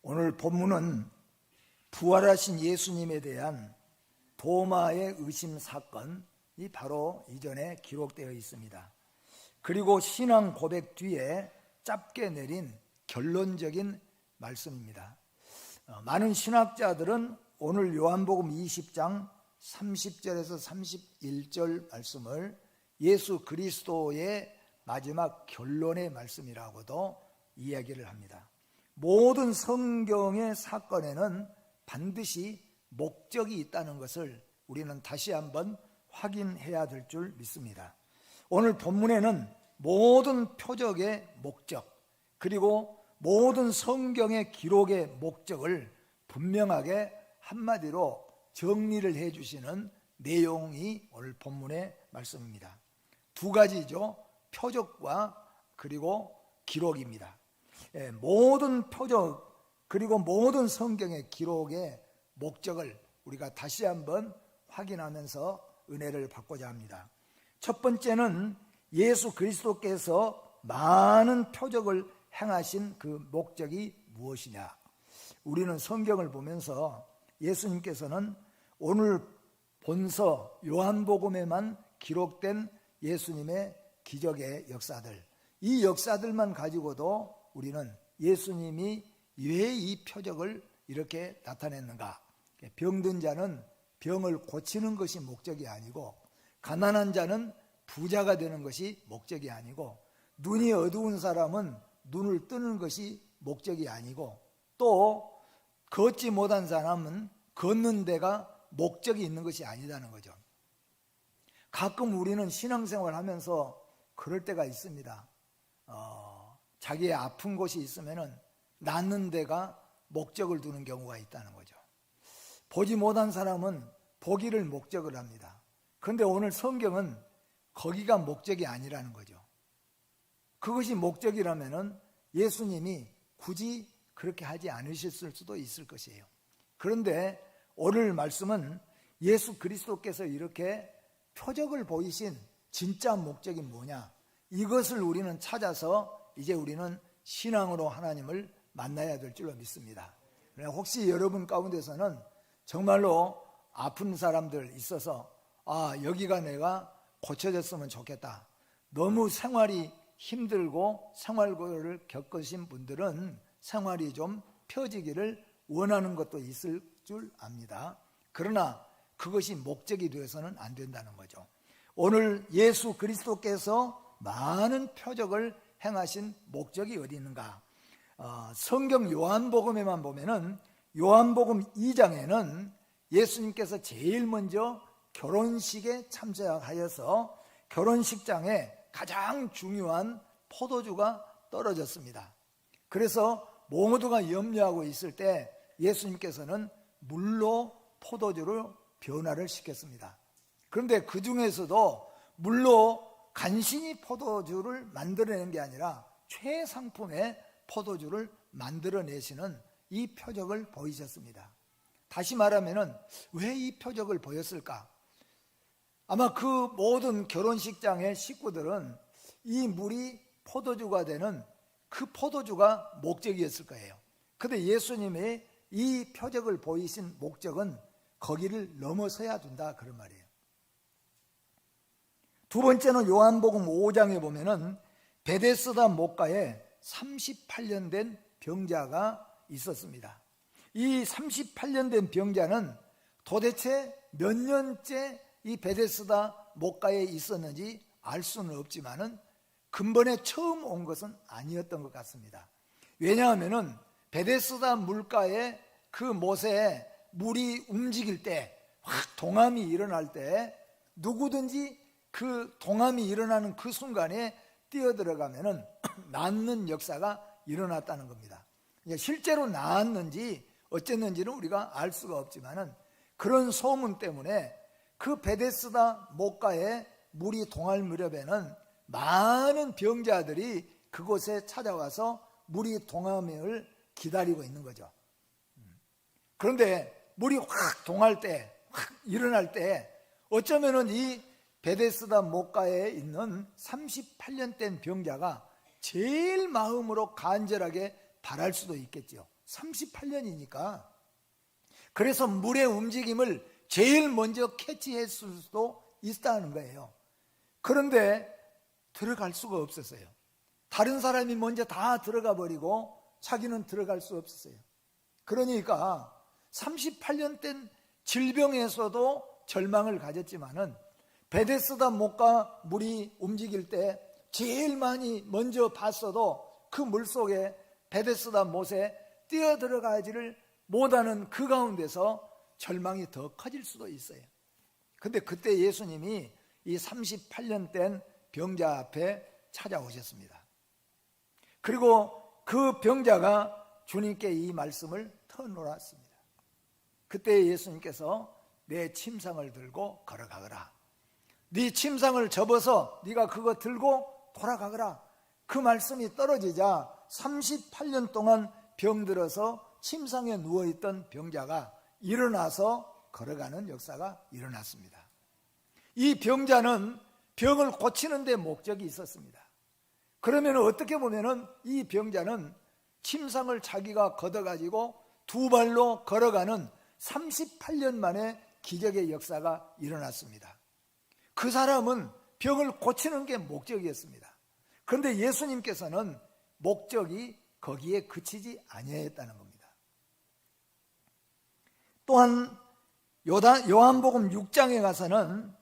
오늘 본문은 부활하신 예수님에 대한 도마의 의심 사건이 바로 이전에 기록되어 있습니다. 그리고 신앙 고백 뒤에 짧게 내린 결론적인 말씀입니다. 많은 신학자들은 오늘 요한복음 20장 30절에서 31절 말씀을 예수 그리스도의 마지막 결론의 말씀이라고도 이야기를 합니다. 모든 성경의 사건에는 반드시 목적이 있다는 것을 우리는 다시 한번 확인해야 될 줄 믿습니다. 오늘 본문에는 모든 표적의 목적, 그리고 모든 성경의 기록의 목적을 분명하게 한마디로 정리를 해주시는 내용이 오늘 본문의 말씀입니다. 두 가지죠. 표적과 그리고 기록입니다. 모든 표적 그리고 모든 성경의 기록의 목적을 우리가 다시 한번 확인하면서 은혜를 받고자 합니다. 첫 번째는 예수 그리스도께서 많은 표적을 행하신 그 목적이 무엇이냐. 우리는 성경을 보면서 예수님께서는 오늘 본서 요한복음에만 기록된 예수님의 기적의 역사들, 이 역사들만 가지고도 우리는 예수님이 왜 이 표적을 이렇게 나타냈는가. 병든 자는 병을 고치는 것이 목적이 아니고, 가난한 자는 부자가 되는 것이 목적이 아니고, 눈이 어두운 사람은 눈을 뜨는 것이 목적이 아니고, 또 걷지 못한 사람은 걷는 데가 목적이 있는 것이 아니다는 거죠. 가끔 우리는 신앙생활 하면서 그럴 때가 있습니다. 자기의 아픈 곳이 있으면 낫는 데가 목적을 두는 경우가 있다는 거죠. 보지 못한 사람은 보기를 목적을 합니다. 그런데 오늘 성경은 거기가 목적이 아니라는 거죠. 그것이 목적이라면 예수님이 굳이 그렇게 하지 않으셨을 수도 있을 것이에요. 그런데 오늘 말씀은 예수 그리스도께서 이렇게 표적을 보이신 진짜 목적이 뭐냐, 이것을 우리는 찾아서 이제 우리는 신앙으로 하나님을 만나야 될 줄로 믿습니다. 혹시 여러분 가운데서는 정말로 아픈 사람들 있어서 여기가 내가 고쳐졌으면 좋겠다, 너무 생활이 힘들고 생활고를 겪으신 분들은 생활이 좀 펴지기를 원하는 것도 있을 줄 압니다. 그러나 그것이 목적이 되어서는 안 된다는 거죠. 오늘 예수 그리스도께서 많은 표적을 행하신 목적이 어디 있는가? 성경 요한복음에만 보면은 요한복음 2장에는 예수님께서 제일 먼저 결혼식에 참석하여서 결혼식장에 가장 중요한 포도주가 떨어졌습니다. 그래서 모두가 염려하고 있을 때 예수님께서는 물로 포도주를 변화를 시켰습니다. 그런데 그 중에서도 물로 간신히 포도주를 만들어낸 게 아니라 최상품의 포도주를 만들어내시는 이 표적을 보이셨습니다. 다시 말하면 왜 이 표적을 보였을까? 아마 그 모든 결혼식장의 식구들은 이 물이 포도주가 되는 그 포도주가 목적이었을 거예요. 그런데 예수님의 이 표적을 보이신 목적은 거기를 넘어서야 된다, 그런 말이에요. 두 번째는 요한복음 5장에 보면은 베데스다 못가에 38년 된 병자가 있었습니다. 이 38년 된 병자는 도대체 몇 년째 이 베데스다 못가에 있었는지 알 수는 없지만은 근본에 처음 온 것은 아니었던 것 같습니다. 왜냐하면은 베데스다 물가에 그 못에 물이 움직일 때, 확 동함이 일어날 때 누구든지 그 동함이 일어나는 그 순간에 뛰어들어가면은 낫는 역사가 일어났다는 겁니다. 실제로 나았는지 어쨌는지는 우리가 알 수가 없지만은 그런 소문 때문에 그 베데스다 못가에 물이 동할 무렵에는 많은 병자들이 그곳에 찾아와서 물이 동함을 기다리고 있는 거죠. 그런데 물이 확 동할 때, 확 일어날 때 어쩌면은 이 베데스다 못가에 있는 38년 된 병자가 제일 마음으로 간절하게 바랄 수도 있겠죠. 38년이니까. 그래서 물의 움직임을 제일 먼저 캐치했을 수도 있다는 거예요. 그런데 들어갈 수가 없었어요. 다른 사람이 먼저 다 들어가 버리고 자기는 들어갈 수 없었어요. 그러니까 38년 된 질병에서도 절망을 가졌지만은 베데스다 못가 물이 움직일 때 제일 많이 먼저 봤어도 그 물속에 베데스다 못에 뛰어 들어가지를 못하는 그 가운데서 절망이 더 커질 수도 있어요. 근데 그때 예수님이 이 38년 된 병자 앞에 찾아오셨습니다. 그리고 그 병자가 주님께 이 말씀을 터놓았습니다. 그때 예수님께서 내 침상을 들고 걸어가거라. 네 침상을 접어서 네가 그거 들고 돌아가거라. 그 말씀이 떨어지자 38년 동안 병들어서 침상에 누워있던 병자가 일어나서 걸어가는 역사가 일어났습니다. 이 병자는 병을 고치는 데 목적이 있었습니다. 그러면 어떻게 보면 이 병자는 침상을 자기가 걷어가지고 두 발로 걸어가는 38년 만에 기적의 역사가 일어났습니다. 그 사람은 병을 고치는 게 목적이었습니다. 그런데 예수님께서는 목적이 거기에 그치지 아니했다는 겁니다. 또한 요한복음 6장에 가서는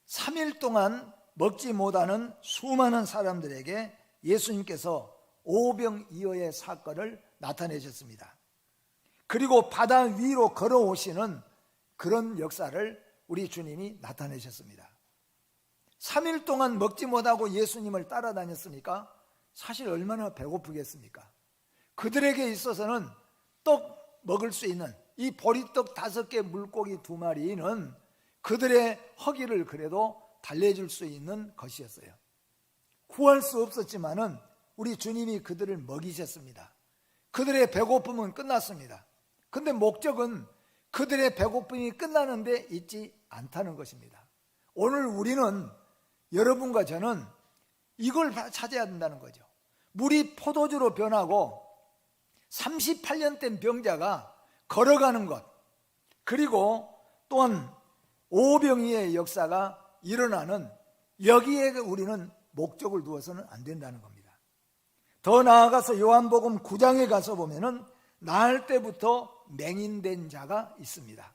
3일 동안 먹지 못하는 수많은 사람들에게 예수님께서 오병이어의 사건을 나타내셨습니다. 그리고 바다 위로 걸어오시는 그런 역사를 우리 주님이 나타내셨습니다. 3일 동안 먹지 못하고 예수님을 따라다녔으니까 사실 얼마나 배고프겠습니까? 그들에게 있어서는 떡 먹을 수 있는 이 보리떡 5개 물고기 2마리는 그들의 허기를 그래도 달래줄 수 있는 것이었어요. 구할 수 없었지만은 우리 주님이 그들을 먹이셨습니다. 그들의 배고픔은 끝났습니다. 근데 목적은 그들의 배고픔이 끝나는데 있지 않다는 것입니다. 오늘 우리는, 여러분과 저는 이걸 찾아야 된다는 거죠. 물이 포도주로 변하고 38년 된 병자가 걸어가는 것, 그리고 또한 오병이의 역사가 일어나는, 여기에 우리는 목적을 두어서는 안 된다는 겁니다. 더 나아가서 요한복음 9장에 가서 보면은 나을 때부터 맹인된 자가 있습니다.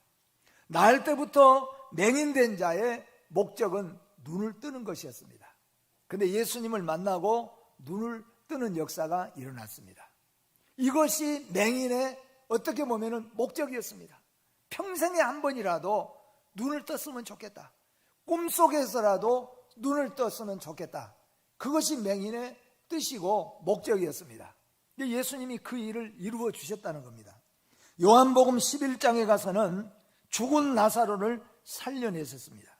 나을 때부터 맹인된 자의 목적은 눈을 뜨는 것이었습니다. 그런데 예수님을 만나고 눈을 뜨는 역사가 일어났습니다. 이것이 맹인의 어떻게 보면 목적이었습니다. 평생에 한 번이라도 눈을 떴으면 좋겠다. 꿈속에서라도 눈을 떴으면 좋겠다. 그것이 맹인의 뜻이고 목적이었습니다. 예수님이 그 일을 이루어 주셨다는 겁니다. 요한복음 11장에 가서는 죽은 나사로를 살려내셨습니다.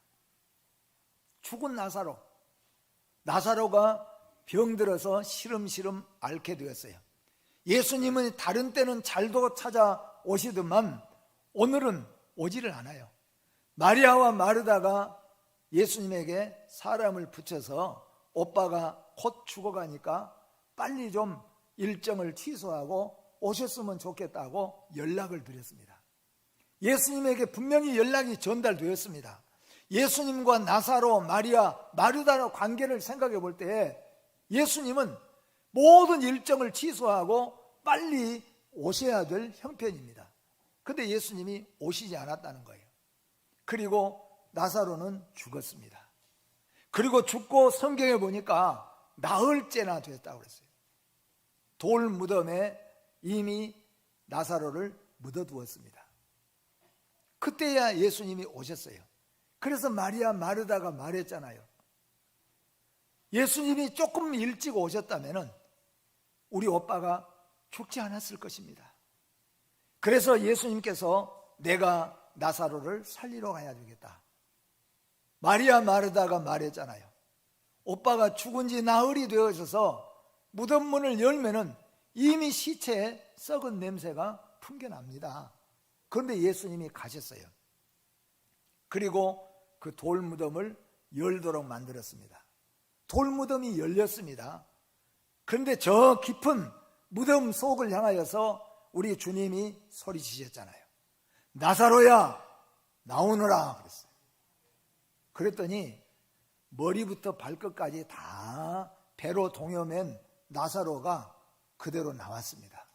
죽은 나사로가 병들어서 시름시름 앓게 되었어요. 예수님은 다른 때는 잘도 찾아오시더만 오늘은 오지를 않아요. 마리아와 마르다가 예수님에게 사람을 붙여서 오빠가 곧 죽어가니까 빨리 좀 일정을 취소하고 오셨으면 좋겠다고 연락을 드렸습니다. 예수님에게 분명히 연락이 전달되었습니다. 예수님과 나사로, 마리아, 마르다의 관계를 생각해 볼 때 예수님은 모든 일정을 취소하고 빨리 오셔야 될 형편입니다. 그런데 예수님이 오시지 않았다는 거예요. 그리고 나사로는 죽었습니다. 그리고 죽고 성경에 보니까 나흘째나 됐다고 그랬어요. 돌 무덤에 이미 나사로를 묻어두었습니다. 그때야 예수님이 오셨어요. 그래서 마리아 마르다가 말했잖아요. 예수님이 조금 일찍 오셨다면 우리 오빠가 죽지 않았을 것입니다. 그래서 예수님께서 내가 나사로를 살리러 가야 되겠다. 마리아 마르다가 말했잖아요. 오빠가 죽은 지 나흘이 되어져서 무덤 문을 열면은 이미 시체에 썩은 냄새가 풍겨납니다. 그런데 예수님이 가셨어요. 그리고 그 돌무덤을 열도록 만들었습니다. 돌무덤이 열렸습니다. 그런데 저 깊은 무덤 속을 향하여서 우리 주님이 소리치셨잖아요. 나사로야 나오너라 그랬어요. 그랬더니 머리부터 발끝까지 다 배로 동여맨 나사로가 그대로 나왔습니다.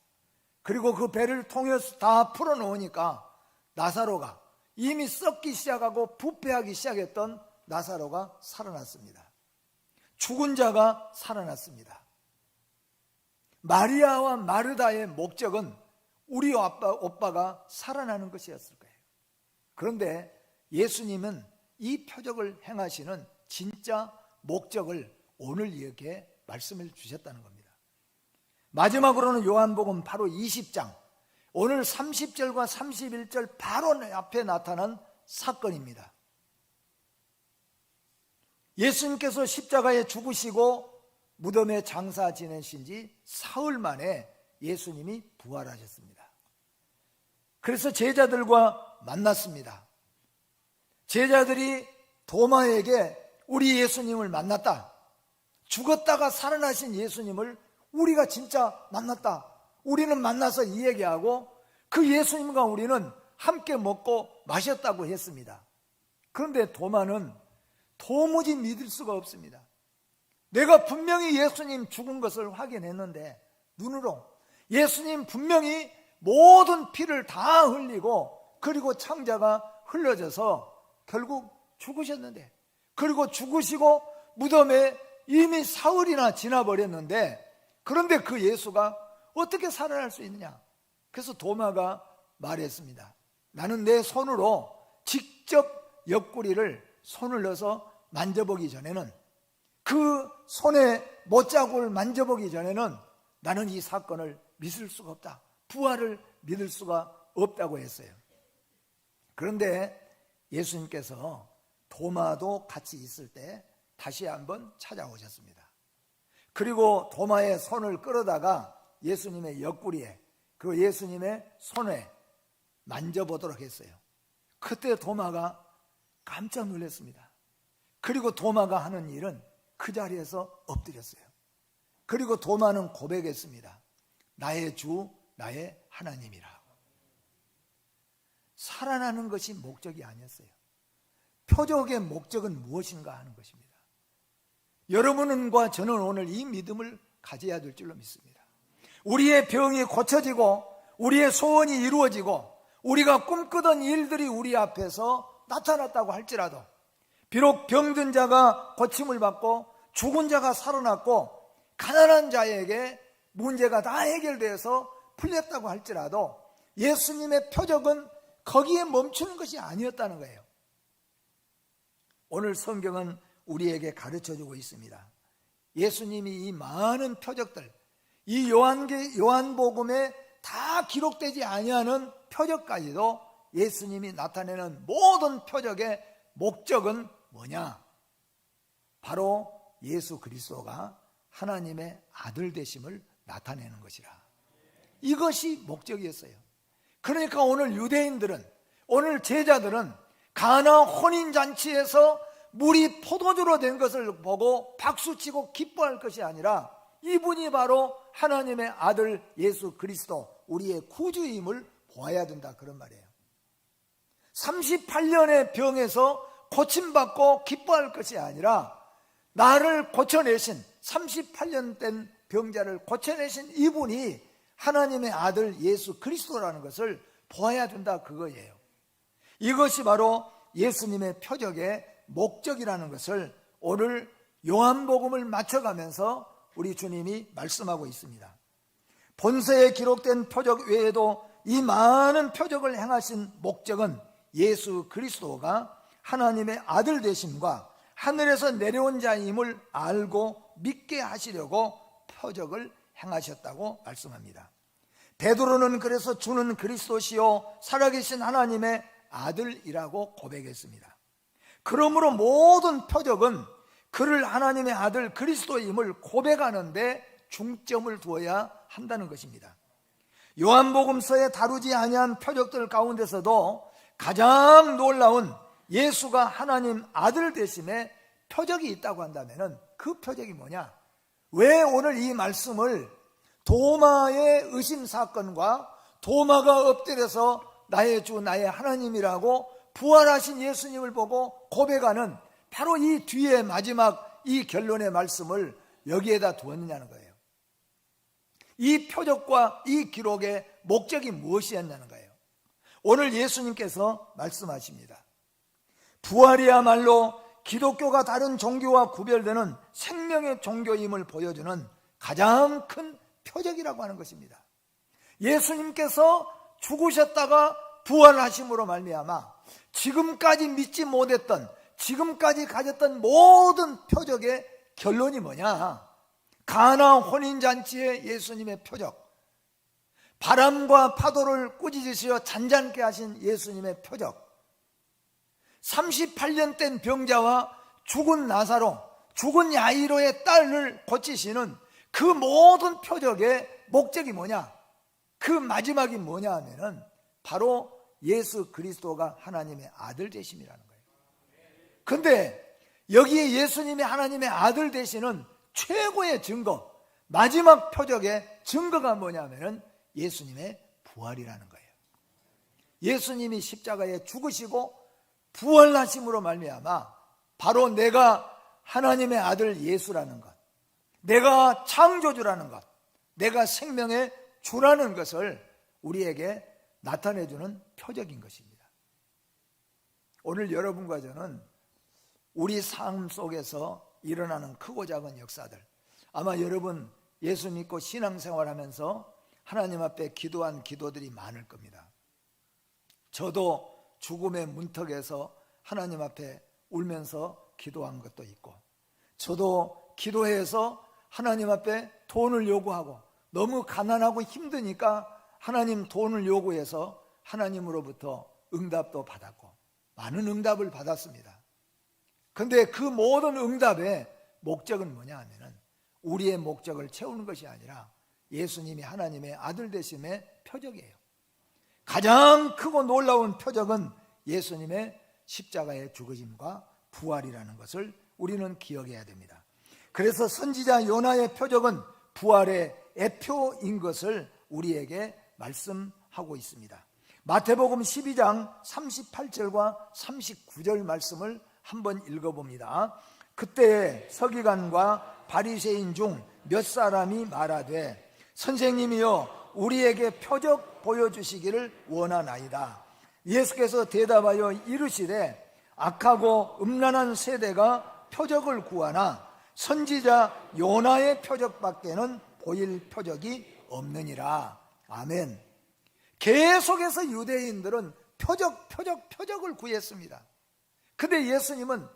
그리고 그 배를 통해서 다 풀어놓으니까 나사로가 이미 썩기 시작하고 부패하기 시작했던 나사로가 살아났습니다. 죽은 자가 살아났습니다. 마리아와 마르다의 목적은 우리 오빠가 살아나는 것이었을 거예요. 그런데 예수님은 이 표적을 행하시는 진짜 목적을 오늘 이렇게 말씀을 주셨다는 겁니다. 마지막으로는 요한복음 바로 20장, 오늘 30절과 31절 바로 앞에 나타난 사건입니다. 예수님께서 십자가에 죽으시고 무덤에 장사 지내신 지 사흘 만에 예수님이 부활하셨습니다. 그래서 제자들과 만났습니다. 제자들이 도마에게 우리 예수님을 만났다, 죽었다가 살아나신 예수님을 우리가 진짜 만났다, 우리는 만나서 이 얘기하고 그 예수님과 우리는 함께 먹고 마셨다고 했습니다. 그런데 도마는 도무지 믿을 수가 없습니다. 내가 분명히 예수님 죽은 것을 확인했는데, 눈으로 예수님 분명히 모든 피를 다 흘리고 그리고 창자가 흘러져서 결국 죽으셨는데, 그리고 죽으시고 무덤에 이미 사흘이나 지나버렸는데, 그런데 그 예수가 어떻게 살아날 수 있느냐? 그래서 도마가 말했습니다. 나는 내 손으로 직접 옆구리를 손을 넣어서 만져보기 전에는, 그 손에 못자국을 만져보기 전에는 나는 이 사건을 믿을 수가 없다, 부활을 믿을 수가 없다고 했어요. 그런데 예수님께서 도마도 같이 있을 때 다시 한번 찾아오셨습니다. 그리고 도마의 손을 끌어다가 예수님의 옆구리에, 그리고 예수님의 손에 만져보도록 했어요. 그때 도마가 깜짝 놀랐습니다. 그리고 도마가 하는 일은 그 자리에서 엎드렸어요. 그리고 도마는 고백했습니다. 나의 주, 나의 하나님이라. 살아나는 것이 목적이 아니었어요. 표적의 목적은 무엇인가 하는 것입니다. 여러분과 저는 오늘 이 믿음을 가져야 될 줄로 믿습니다. 우리의 병이 고쳐지고 우리의 소원이 이루어지고 우리가 꿈꾸던 일들이 우리 앞에서 나타났다고 할지라도, 비록 병든 자가 고침을 받고 죽은 자가 살아났고 가난한 자에게 문제가 다 해결돼서 풀렸다고 할지라도 예수님의 표적은 거기에 멈추는 것이 아니었다는 거예요. 오늘 성경은 우리에게 가르쳐주고 있습니다. 예수님이 이 많은 표적들, 이 요한복음에 다 기록되지 아니하는 표적까지도 예수님이 나타내는 모든 표적의 목적은 뭐냐? 바로 예수 그리스도가 하나님의 아들 되심을 나타내는 것이라. 이것이 목적이었어요. 그러니까 오늘 유대인들은, 오늘 제자들은 가나 혼인잔치에서 물이 포도주로 된 것을 보고 박수치고 기뻐할 것이 아니라 이분이 바로 하나님의 아들 예수 그리스도, 우리의 구주임을 보아야 된다, 그런 말이에요. 38년의 병에서 고침받고 기뻐할 것이 아니라 나를 고쳐내신, 38년 된 병자를 고쳐내신 이분이 하나님의 아들 예수 그리스도라는 것을 보아야 된다, 그거예요. 이것이 바로 예수님의 표적의 목적이라는 것을 오늘 요한복음을 맞춰가면서 우리 주님이 말씀하고 있습니다. 본서에 기록된 표적 외에도 이 많은 표적을 행하신 목적은 예수 그리스도가 하나님의 아들 되심과 하늘에서 내려온 자임을 알고 믿게 하시려고 표적을 행하셨다고 말씀합니다. 베드로는 그래서 주는 그리스도시요 살아계신 하나님의 아들이라고 고백했습니다. 그러므로 모든 표적은 그를 하나님의 아들 그리스도임을 고백하는데 중점을 두어야 한다는 것입니다. 요한복음서에 다루지 아니한 표적들 가운데서도 가장 놀라운 예수가 하나님 아들 되심의 표적이 있다고 한다면 그 표적이 뭐냐? 왜 오늘 이 말씀을 도마의 의심 사건과 도마가 엎드려서 나의 주 나의 하나님이라고 부활하신 예수님을 보고 고백하는 바로 이 뒤에 마지막 이 결론의 말씀을 여기에다 두었느냐는 거예요. 이 표적과 이 기록의 목적이 무엇이었냐는 거예요. 오늘 예수님께서 말씀하십니다. 부활이야말로 기독교가 다른 종교와 구별되는 생명의 종교임을 보여주는 가장 큰 표적이라고 하는 것입니다. 예수님께서 죽으셨다가 부활하심으로 말미암아 지금까지 믿지 못했던, 지금까지 가졌던 모든 표적의 결론이 뭐냐? 가나 혼인잔치의 예수님의 표적, 바람과 파도를 꾸짖으시어 잔잔케 하신 예수님의 표적, 38년 된 병자와 죽은 나사로, 죽은 야이로의 딸을 고치시는 그 모든 표적의 목적이 뭐냐? 그 마지막이 뭐냐 하면은 바로 예수 그리스도가 하나님의 아들 되심이라는 거예요. 근데 여기에 예수님이 하나님의 아들 되시는 최고의 증거, 마지막 표적의 증거가 뭐냐면은 예수님의 부활이라는 거예요. 예수님이 십자가에 죽으시고 부활하심으로 말미암아 바로 내가 하나님의 아들 예수라는 것, 내가 창조주라는 것, 내가 생명의 주라는 것을 우리에게 나타내주는 표적인 것입니다. 오늘 여러분과 저는 우리 삶 속에서 일어나는 크고 작은 역사들, 아마 여러분 예수 믿고 신앙생활하면서 하나님 앞에 기도한 기도들이 많을 겁니다. 저도 죽음의 문턱에서 하나님 앞에 울면서 기도한 것도 있고, 저도 기도해서 하나님 앞에 돈을 요구하고 너무 가난하고 힘드니까 하나님 돈을 요구해서 하나님으로부터 응답도 받았고 많은 응답을 받았습니다. 그런데 그 모든 응답의 목적은 뭐냐 하면은 우리의 목적을 채우는 것이 아니라 예수님이 하나님의 아들 되심의 표적이에요. 가장 크고 놀라운 표적은 예수님의 십자가의 죽으심과 부활이라는 것을 우리는 기억해야 됩니다. 그래서 선지자 요나의 표적은 부활의 애표인 것을 우리에게 말씀하고 있습니다. 마태복음 12장 38절과 39절 말씀을 한번 읽어봅니다. 그때 서기관과 바리새인 중 몇 사람이 말하되 선생님이여 우리에게 표적 보여주시기를 원하나이다. 예수께서 대답하여 이르시되 악하고 음란한 세대가 표적을 구하나 선지자 요나의 표적밖에는 보일 표적이 없느니라. 아멘. 계속해서 유대인들은 표적을 구했습니다. 근데 예수님은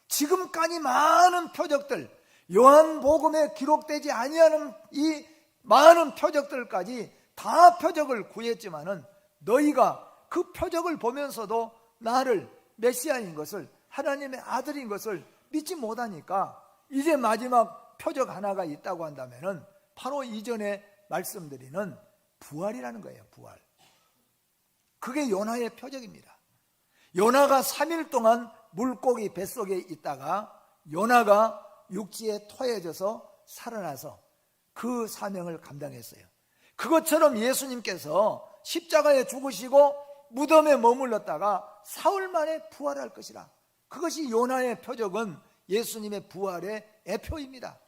지금까지 많은 표적들, 요한복음에 기록되지 아니하는 이 많은 표적들까지 다 표적을 구했지만은 너희가 그 표적을 보면서도 나를 메시아인 것을, 하나님의 아들인 것을 믿지 못하니까 이제 마지막 표적 하나가 있다고 한다면은 바로 이전에 말씀드리는 부활이라는 거예요. 부활. 그게 요나의 표적입니다. 요나가 3일 동안 물고기 뱃속에 있다가 요나가 육지에 토해져서 살아나서 그 사명을 감당했어요. 그것처럼 예수님께서 십자가에 죽으시고 무덤에 머물렀다가 사흘 만에 부활할 것이라. 그것이 요나의 표적은 예수님의 부활의 애표입니다.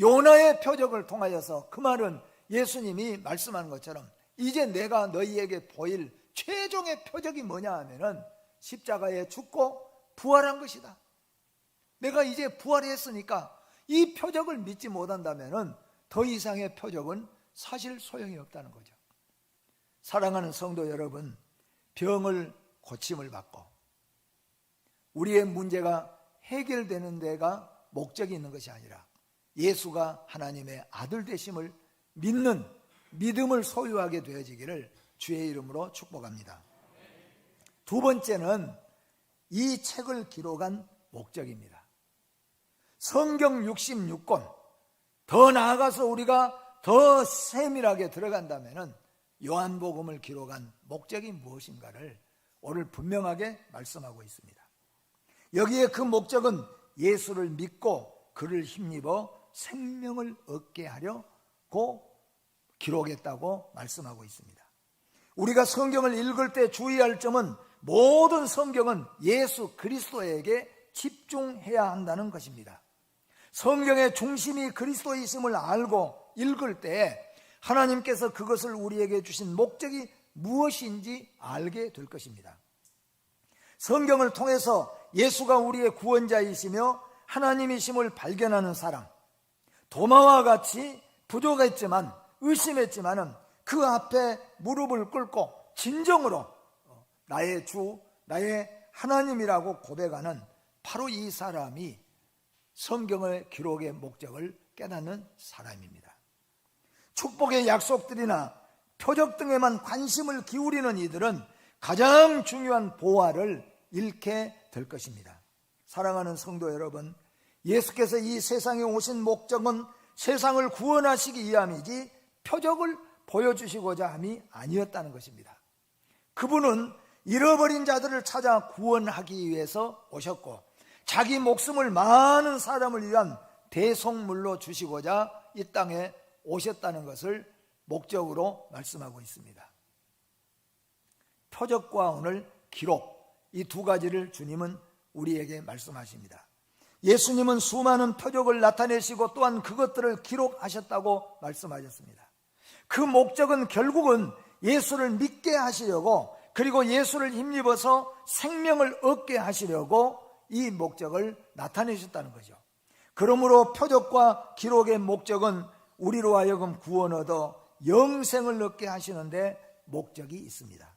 요나의 표적을 통하여서, 그 말은 예수님이 말씀하는 것처럼 이제 내가 너희에게 보일 최종의 표적이 뭐냐 하면은 십자가에 죽고 부활한 것이다. 내가 이제 부활했으니까 이 표적을 믿지 못한다면은 더 이상의 표적은 사실 소용이 없다는 거죠. 사랑하는 성도 여러분, 병을 고침을 받고 우리의 문제가 해결되는 데가 목적이 있는 것이 아니라 예수가 하나님의 아들 되심을 믿는 믿음을 소유하게 되어지기를 주의 이름으로 축복합니다. 두 번째는 이 책을 기록한 목적입니다. 성경 66권, 더 나아가서 우리가 더 세밀하게 들어간다면 요한복음을 기록한 목적이 무엇인가를 오늘 분명하게 말씀하고 있습니다. 여기에 그 목적은 예수를 믿고 그를 힘입어 생명을 얻게 하려고 기록했다고 말씀하고 있습니다. 우리가 성경을 읽을 때 주의할 점은 모든 성경은 예수 그리스도에게 집중해야 한다는 것입니다. 성경의 중심이 그리스도이심을 알고 읽을 때 하나님께서 그것을 우리에게 주신 목적이 무엇인지 알게 될 것입니다. 성경을 통해서 예수가 우리의 구원자이시며 하나님이심을 발견하는 사람, 도마와 같이 부족했지만 의심했지만은 그 앞에 무릎을 꿇고 진정으로 나의 주, 나의 하나님이라고 고백하는 바로 이 사람이 성경의 기록의 목적을 깨닫는 사람입니다. 축복의 약속들이나 표적 등에만 관심을 기울이는 이들은 가장 중요한 보화를 잃게 될 것입니다. 사랑하는 성도 여러분, 예수께서 이 세상에 오신 목적은 세상을 구원하시기 위함이지 표적을 보여주시고자 함이 아니었다는 것입니다. 그분은 잃어버린 자들을 찾아 구원하기 위해서 오셨고 자기 목숨을 많은 사람을 위한 대속물로 주시고자 이 땅에 오셨다는 것을 목적으로 말씀하고 있습니다. 표적과 오늘 기록, 이 두 가지를 주님은 우리에게 말씀하십니다. 예수님은 수많은 표적을 나타내시고 또한 그것들을 기록하셨다고 말씀하셨습니다. 그 목적은 결국은 예수를 믿게 하시려고, 그리고 예수를 힘입어서 생명을 얻게 하시려고 이 목적을 나타내셨다는 거죠. 그러므로 표적과 기록의 목적은 우리로 하여금 구원 얻어 영생을 얻게 하시는데 목적이 있습니다.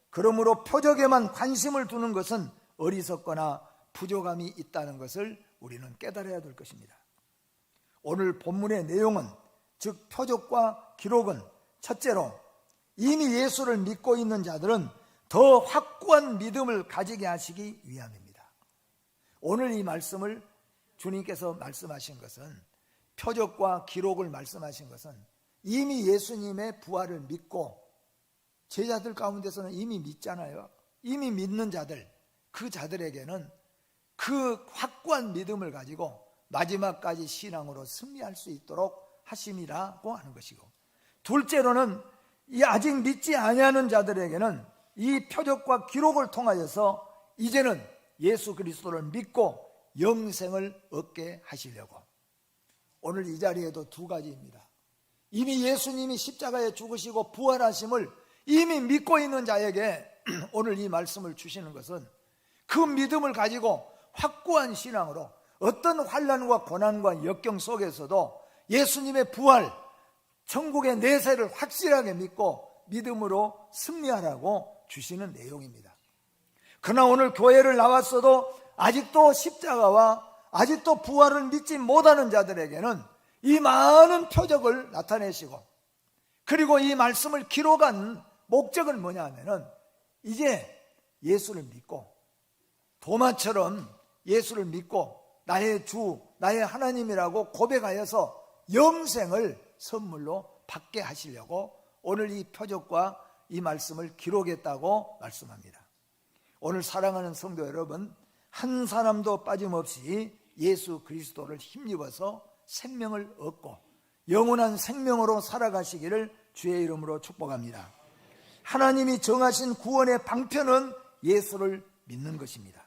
그러므로 표적에만 관심을 두는 것은 어리석거나 부족함이 있다는 것을 우리는 깨달아야 될 것입니다. 오늘 본문의 내용은, 즉 표적과 기록은 첫째로 이미 예수를 믿고 있는 자들은 더 확고한 믿음을 가지게 하시기 위함입니다. 오늘 이 말씀을 주님께서 말씀하신 것은, 표적과 기록을 말씀하신 것은 이미 예수님의 부활을 믿고, 제자들 가운데서는 이미 믿잖아요. 이미 믿는 자들, 그 자들에게는 그 확고한 믿음을 가지고 마지막까지 신앙으로 승리할 수 있도록 하심이라고 하는 것이고, 둘째로는 이 아직 믿지 아니하는 자들에게는 이 표적과 기록을 통하여서 이제는 예수 그리스도를 믿고 영생을 얻게 하시려고. 오늘 이 자리에도 두 가지입니다. 이미 예수님이 십자가에 죽으시고 부활하심을 이미 믿고 있는 자에게 오늘 이 말씀을 주시는 것은 그 믿음을 가지고 확고한 신앙으로 어떤 환난과 고난과 역경 속에서도 예수님의 부활, 천국의 내세를 확실하게 믿고 믿음으로 승리하라고 주시는 내용입니다. 그러나 오늘 교회를 나왔어도 아직도 십자가와 아직도 부활을 믿지 못하는 자들에게는 이 많은 표적을 나타내시고, 그리고 이 말씀을 기록한 목적은 뭐냐 하면은 이제 예수를 믿고, 도마처럼 예수를 믿고 나의 주, 나의 하나님이라고 고백하여서 영생을 선물로 받게 하시려고 오늘 이 표적과 이 말씀을 기록했다고 말씀합니다. 오늘 사랑하는 성도 여러분, 한 사람도 빠짐없이 예수 그리스도를 힘입어서 생명을 얻고 영원한 생명으로 살아가시기를 주의 이름으로 축복합니다. 하나님이 정하신 구원의 방편은 예수를 믿는 것입니다.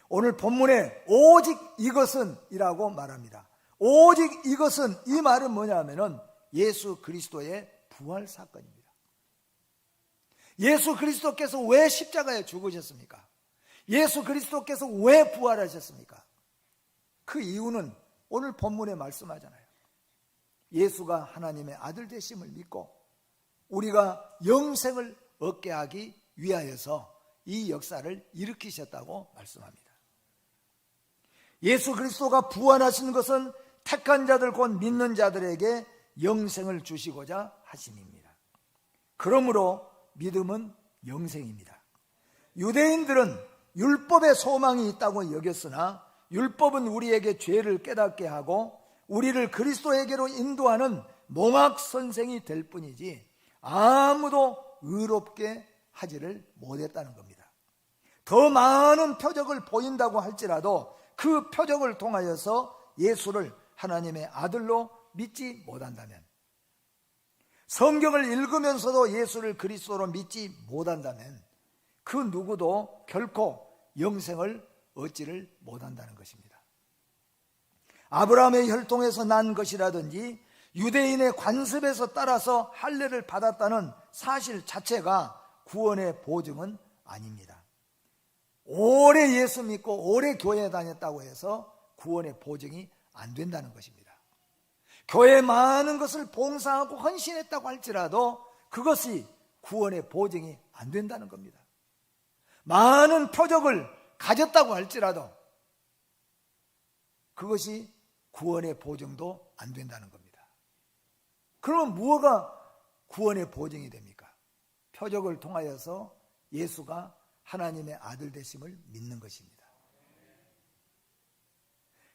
오늘 본문에 오직 이것은 이라고 말합니다. 오직 이것은, 이 말은 뭐냐 하면은 예수 그리스도의 부활 사건입니다. 예수 그리스도께서 왜 십자가에 죽으셨습니까? 예수 그리스도께서 왜 부활하셨습니까? 그 이유는 오늘 본문에 말씀하잖아요. 예수가 하나님의 아들 되심을 믿고 우리가 영생을 얻게 하기 위하여서 이 역사를 일으키셨다고 말씀합니다. 예수 그리스도가 부활하신 것은 택한 자들 곧 믿는 자들에게 영생을 주시고자 하심입니다. 그러므로 믿음은 영생입니다. 유대인들은 율법의 소망이 있다고 여겼으나 율법은 우리에게 죄를 깨닫게 하고 우리를 그리스도에게로 인도하는 몽학 선생이 될 뿐이지 아무도 의롭게 하지를 못했다는 겁니다. 더 많은 표적을 보인다고 할지라도 그 표적을 통하여서 예수를 하나님의 아들로 믿지 못한다면, 성경을 읽으면서도 예수를 그리스도로 믿지 못한다면 그 누구도 결코 영생을 얻지를 못한다는 것입니다. 아브라함의 혈통에서 난 것이라든지 유대인의 관습에서 따라서 할례를 받았다는 사실 자체가 구원의 보증은 아닙니다. 오래 예수 믿고 오래 교회에 다녔다고 해서 구원의 보증이 안 된다는 것입니다. 교회에 많은 것을 봉사하고 헌신했다고 할지라도 그것이 구원의 보증이 안 된다는 겁니다. 많은 표적을 가졌다고 할지라도 그것이 구원의 보증도 안 된다는 겁니다. 그러면 무엇가 구원의 보증이 됩니까? 표적을 통하여서 예수가 하나님의 아들 되심을 믿는 것입니다.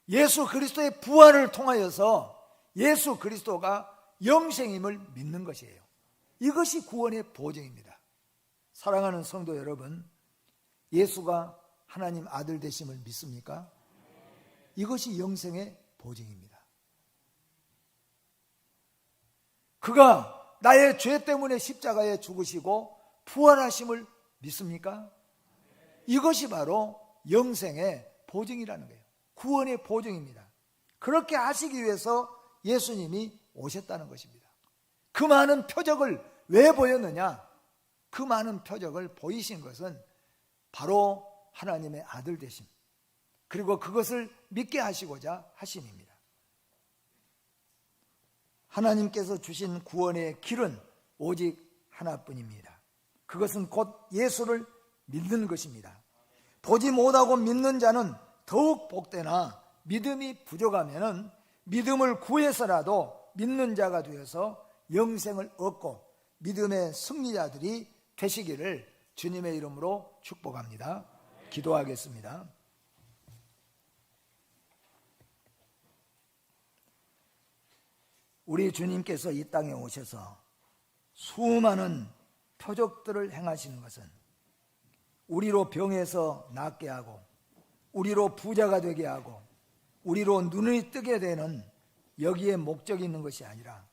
예수 그리스도의 부활을 통하여서 예수 그리스도가 영생임을 믿는 것이에요. 이것이 구원의 보증입니다. 사랑하는 성도 여러분, 예수가 하나님 아들 되심을 믿습니까? 이것이 영생의 보증입니다. 그가 나의 죄 때문에 십자가에 죽으시고 부활하심을 믿습니까? 이것이 바로 영생의 보증이라는 거예요. 구원의 보증입니다. 그렇게 하시기 위해서 예수님이 오셨다는 것입니다. 그 많은 표적을 왜 보였느냐? 그 많은 표적을 보이신 것은 바로 하나님의 아들 되심, 그리고 그것을 믿게 하시고자 하심입니다. 하나님께서 주신 구원의 길은 오직 하나뿐입니다. 그것은 곧 예수를 믿는 것입니다. 보지 못하고 믿는 자는 더욱 복되나 믿음이 부족하면 믿음을 구해서라도 믿는 자가 되어서 영생을 얻고 믿음의 승리자들이 되시기를 주님의 이름으로 축복합니다. 기도하겠습니다. 우리 주님께서 이 땅에 오셔서 수많은 표적들을 행하시는 것은 우리로 병에서 낫게 하고 우리로 부자가 되게 하고 우리로 눈이 뜨게 되는 여기에 목적이 있는 것이 아니라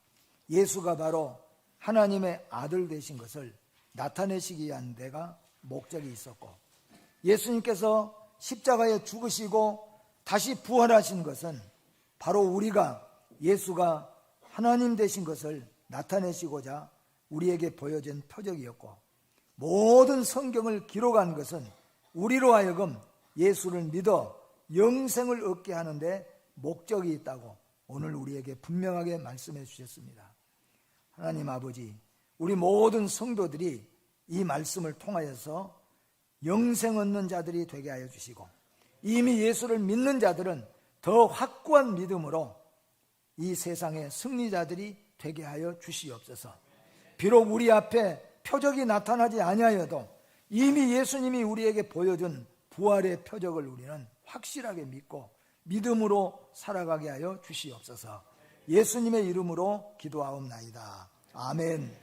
예수가 바로 하나님의 아들 되신 것을 나타내시기 위한 데가 목적이 있었고, 예수님께서 십자가에 죽으시고 다시 부활하신 것은 바로 우리가 예수가 하나님 되신 것을 나타내시고자 우리에게 보여준 표적이었고, 모든 성경을 기록한 것은 우리로 하여금 예수를 믿어 영생을 얻게 하는데 목적이 있다고 오늘 우리에게 분명하게 말씀해 주셨습니다. 하나님 아버지, 우리 모든 성도들이 이 말씀을 통하여서 영생 얻는 자들이 되게 하여 주시고, 이미 예수를 믿는 자들은 더 확고한 믿음으로 이 세상의 승리자들이 되게 하여 주시옵소서. 비록 우리 앞에 표적이 나타나지 아니하여도 이미 예수님이 우리에게 보여준 부활의 표적을 우리는 확실하게 믿고 믿음으로 살아가게 하여 주시옵소서. 예수님의 이름으로 기도하옵나이다. 아멘.